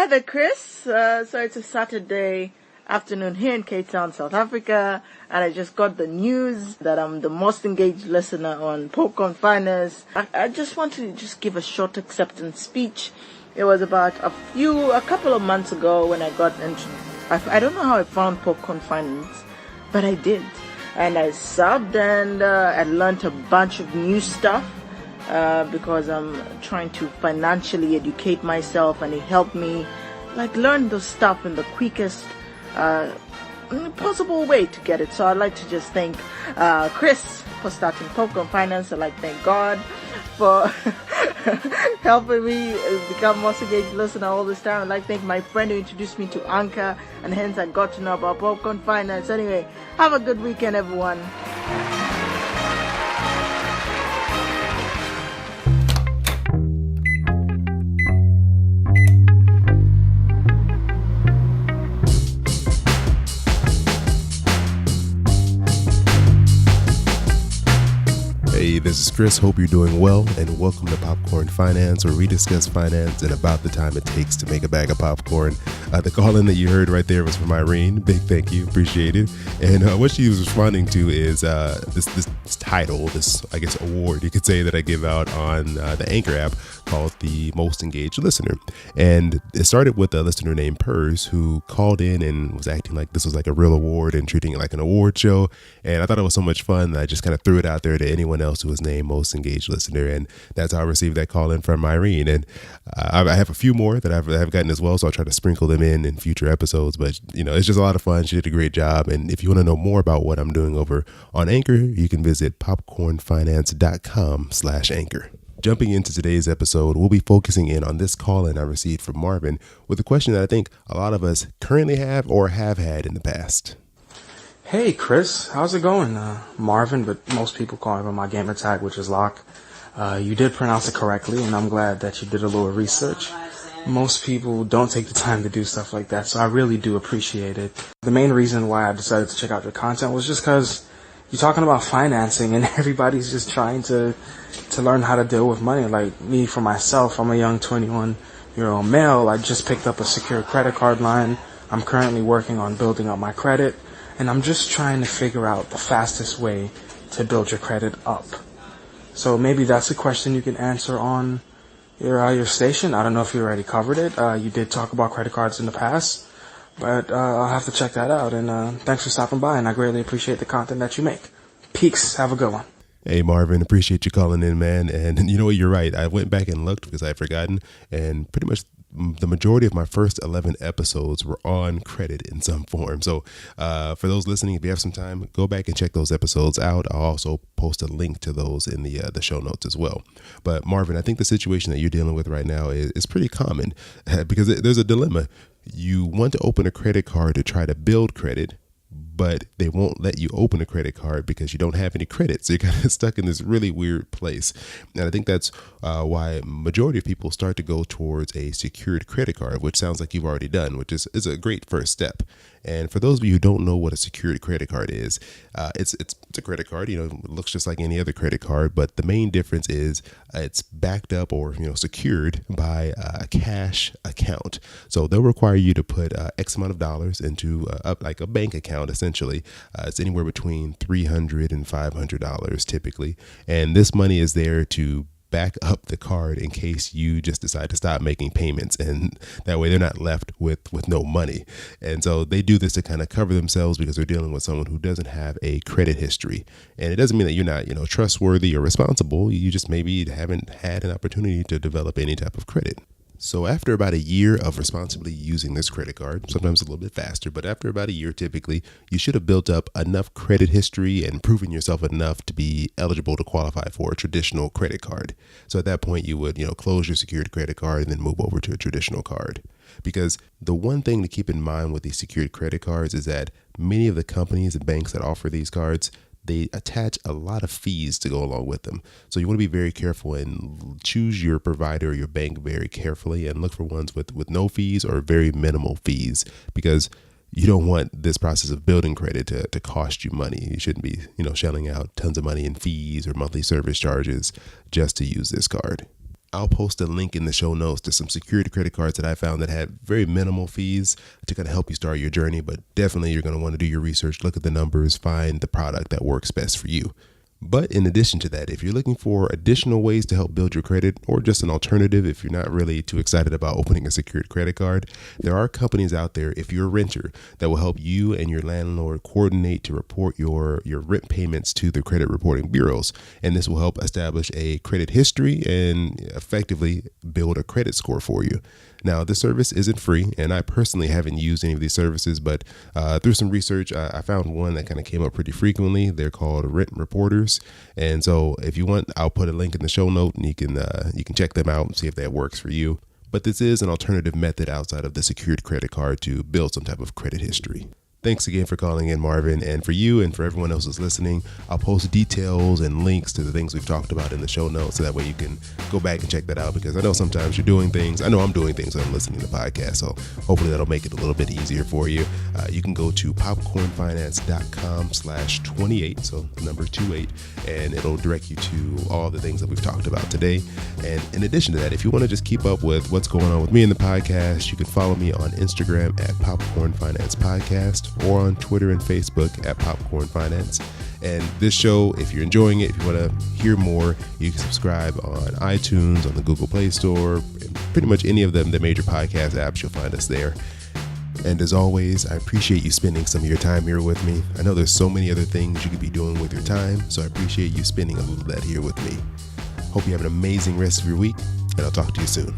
Hi there, Chris. So it's a Saturday afternoon here in Cape Town, South Africa, and I just got the news that I'm the most engaged listener on Popcorn Finance. I just want to just give a short acceptance speech. It was about a couple of months ago when I got into, I don't know how I found Popcorn Finance, but I did. And I subbed and I learned a bunch of new stuff. Because I'm trying to financially educate myself, and it helped me learn the stuff in the quickest possible way to get it. So I'd like to just thank Chris for starting Popcorn Finance. I'd like to thank God for helping me become most engaged listener all this time. I'd like to thank my friend who introduced me to Anchor, and hence I got to know about Popcorn Finance. Anyway, have a good weekend, everyone. Hey, this is Chris. Hope you're doing well, and welcome to Popcorn Finance, where we discuss finance in about the time it takes to make a bag of popcorn. The call-in that you heard right there was from Irene. Big thank you. Appreciate it. And what she was responding to is this title, this, I guess, award, you could say, that I give out on the Anchor app called the Most Engaged Listener. And it started with a listener named Purse, who called in and was acting like this was like a real award and treating it like an award show. And I thought it was so much fun that I just kind of threw it out there to anyone else who was named Most Engaged Listener. And that's how I received that call in from Irene. And I have a few more that I've gotten as well, so I'll try to sprinkle them in future episodes. But, you know, it's just a lot of fun. She did a great job. And if you want to know more about what I'm doing over on Anchor, you can visit popcornfinance.com/anchor. Jumping into today's episode, we'll be focusing in on this call-in I received from Marvin with a question that I think a lot of us currently have or have had in the past. Hey Chris, how's it going? Marvin, but most people call me by my gamer tag, which is Locke. You did pronounce it correctly, and I'm glad that you did a little research. Most people don't take the time to do stuff like that, so I really do appreciate it. The main reason why I decided to check out your content was just because you're talking about financing, and everybody's just trying to learn how to deal with money. Like me, for myself, I'm a young 21-year-old male. I just picked up a secured credit card line. I'm currently working on building up my credit. And I'm just trying to figure out the fastest way to build your credit up. So maybe that's a question you can answer on your station. I don't know if you already covered it. You did talk about credit cards in the past, but I'll have to check that out. And thanks for stopping by, and I greatly appreciate the content that you make. Peace. Have a good one. Hey, Marvin, appreciate you calling in, man. And you know what? You're right. I went back and looked because I had forgotten, and pretty much the majority of my first 11 episodes were on credit in some form. So for those listening, if you have some time, go back and check those episodes out. I'll also post a link to those in the show notes as well. But Marvin, I think the situation that you're dealing with right now is pretty common because there's a dilemma. You want to open a credit card to try to build credit, but they won't let you open a credit card because you don't have any credit. So you're kind of stuck in this really weird place. And I think that's why majority of people start to go towards a secured credit card, which sounds like you've already done, which is a great first step. And for those of you who don't know what a secured credit card is, it's a credit card. You know, it looks just like any other credit card, but the main difference is it's backed up or secured by a cash account. So they'll require you to put X amount of dollars into like a bank account. Essentially, it's anywhere between $300 and $500 typically, and this money is there to back up the card in case you just decide to stop making payments, and that way they're not left with no money. And so they do this to kind of cover themselves because they're dealing with someone who doesn't have a credit history. And it doesn't mean that you're not trustworthy or responsible. You just maybe haven't had an opportunity to develop any type of credit. So after about a year of responsibly using this credit card, sometimes a little bit faster, but after about a year, typically, you should have built up enough credit history and proven yourself enough to be eligible to qualify for a traditional credit card. So at that point, you would, close your secured credit card and then move over to a traditional card. Because the one thing to keep in mind with these secured credit cards is that many of the companies and banks that offer these cards, they attach a lot of fees to go along with them. So you want to be very careful and choose your provider or your bank very carefully and look for ones with no fees or very minimal fees, because you don't want this process of building credit to cost you money. You shouldn't be, shelling out tons of money in fees or monthly service charges just to use this card. I'll post a link in the show notes to some security credit cards that I found that had very minimal fees to kind of help you start your journey. But definitely you're going to want to do your research, look at the numbers, find the product that works best for you. But in addition to that, if you're looking for additional ways to help build your credit, or just an alternative if you're not really too excited about opening a secured credit card, there are companies out there, if you're a renter, that will help you and your landlord coordinate to report your rent payments to the credit reporting bureaus. And this will help establish a credit history and effectively build a credit score for you. Now, this service isn't free, and I personally haven't used any of these services, but through some research, I found one that kind of came up pretty frequently. They're called Rent Reporters. And so if you want, I'll put a link in the show note, and you can check them out and see if that works for you. But this is an alternative method outside of the secured credit card to build some type of credit history. Thanks again for calling in, Marvin. And for you and for everyone else who's listening, I'll post details and links to the things we've talked about in the show notes, so that way you can go back and check that out, because I know sometimes you're doing things. I know I'm doing things when I'm listening to podcasts, so hopefully that'll make it a little bit easier for you. You can go to popcornfinance.com/28, so number 28, and it'll direct you to all the things that we've talked about today. And in addition to that, if you want to just keep up with what's going on with me in the podcast, you can follow me on Instagram at Popcorn Finance Podcast, or on Twitter and Facebook at Popcorn Finance. And this show, if you're enjoying it, if you want to hear more, you can subscribe on iTunes, on the Google Play Store, and pretty much any of the major podcast apps. You'll find us there. And as always, I appreciate you spending some of your time here with me. I know there's so many other things you could be doing with your time, so I appreciate you spending a little of that here with me. Hope you have an amazing rest of your week, and I'll talk to you soon.